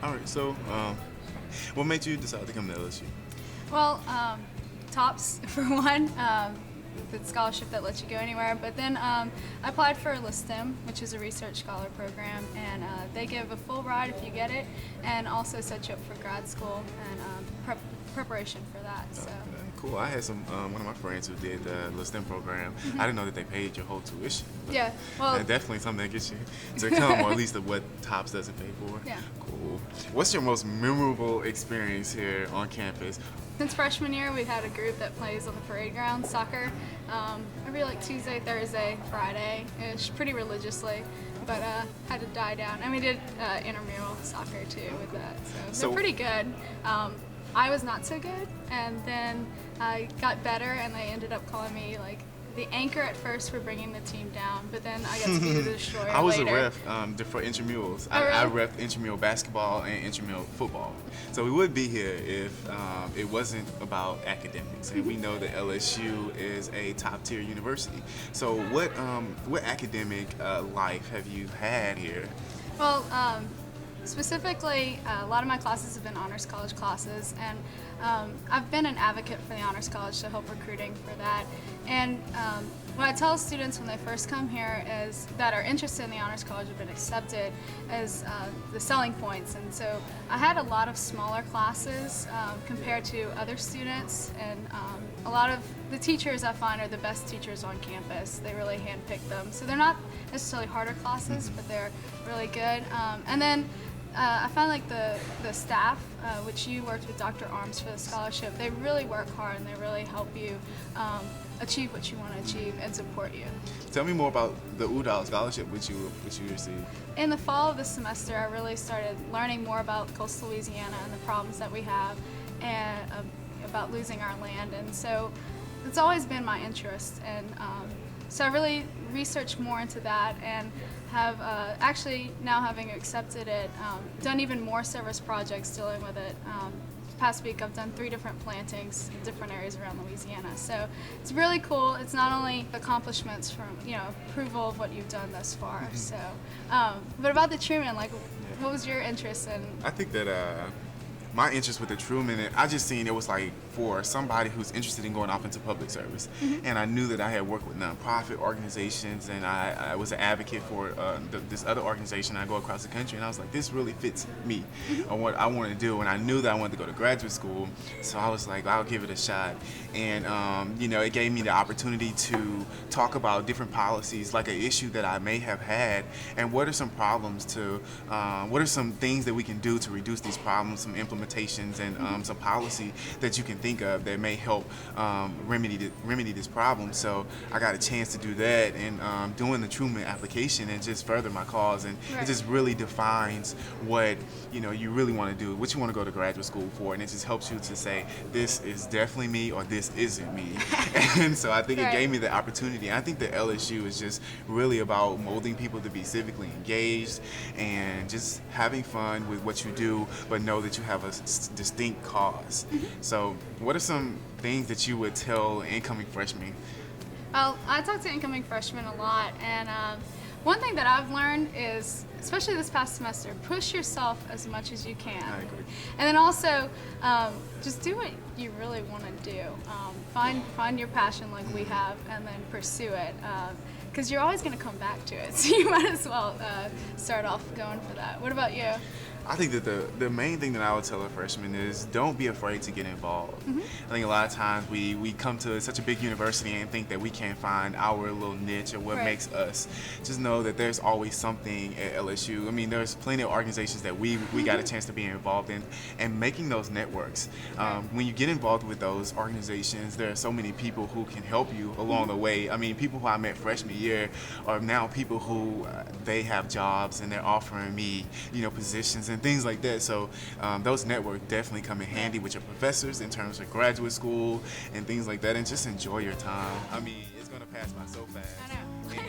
All right, so what made you decide to come to LSU? Well, TOPS for one, the scholarship that lets you go anywhere. But then I applied for LSTEM, which is a research scholar program, and they give a full ride if you get it, and also set you up for grad school and preparation for that. So. Okay, cool. I had one of my friends who did the STEM program. I didn't know that they paid your whole tuition. Yeah, well, definitely something that gets you to come, or at least of what TOPS doesn't pay for. Yeah. Cool. What's your most memorable experience here on campus? Since freshman year, we've had a group that plays on the parade ground, soccer, every like Tuesday, Thursday, Friday-ish, pretty religiously, but had to die down. And we did intramural soccer too with that, so they're pretty good. I was not so good, and then I got better, and they ended up calling me like the anchor at first for bringing the team down, but then I got to be the destroyer I was later. a ref for intramurals. Oh, really? I ref intramural basketball and intramural football. So we would be here if it wasn't about academics. And we know that LSU is a top tier university. So what academic life have you had here? Well, specifically, a lot of my classes have been honors college classes, and I've been an advocate for the honors college to help recruiting for that. And what I tell students when they first come here is that are interested in the honors college have been accepted is the selling points. And so I had a lot of smaller classes compared to other students, and a lot of the teachers I find are the best teachers on campus. They really handpick them. So they're not necessarily harder classes, but they're really good. And then I find like the staff, which you worked with Dr. Arms for the scholarship, they really work hard and they really help you achieve what you want to achieve and support you. Tell me more about the Udall Scholarship which you received. In the fall of the semester, I really started learning more about coastal Louisiana and the problems that we have, and about losing our land. And so it's always been my interest, and so I really researched more into that, and have actually, now having accepted it, done even more service projects dealing with it. Past week I've done 3 different plantings in different areas around Louisiana. So it's really cool. It's not only accomplishments from, approval of what you've done thus far. So, but about the Truman, like, what was your interest in? I think that my interest with the Truman, I just seen it was like for somebody who's interested in going off into public service. And I knew that I had worked with nonprofit organizations, and I was an advocate for this other organization. I go across the country, and I was like, this really fits me on what I want to do. And I knew that I wanted to go to graduate school, so I was like, I'll give it a shot. And it gave me the opportunity to talk about different policies, like an issue that I may have had, and what are some problems what are some things that we can do to reduce these problems, some implementations and some policy that you can think of that may help remedy this problem. So I got a chance to do that, and doing the Truman application, and just further my cause, and it just really defines what you really want to do, what you want to go to graduate school for, and it just helps you to say, this is definitely me, or this isn't me. And so I think it gave me the opportunity. I think that LSU is just really about molding people to be civically engaged and just having fun with what you do, but know that you have a distinct cause. So what are some things that you would tell incoming freshmen? Well, I talk to incoming freshmen a lot, and one thing that I've learned is, especially this past semester, push yourself as much as you can. I agree. And then also, just do what you really want to do. Find your passion like we have, and then pursue it. Because you're always going to come back to it, so you might as well start off going for that. What about you? I think that the main thing that I would tell a freshman is don't be afraid to get involved. I think a lot of times we come to such a big university and think that we can't find our little niche or what makes us. Just know that there's always something at LSU. I mean, there's plenty of organizations that we got a chance to be involved in, and making those networks. When you get involved with those organizations, there are so many people who can help you along the way. I mean, people who I met freshman year are now people who they have jobs, and they're offering me, positions and things like that. So those networks definitely come in handy with your professors in terms of graduate school and things like that, and just enjoy your time. I mean, it's gonna pass by so fast. I know.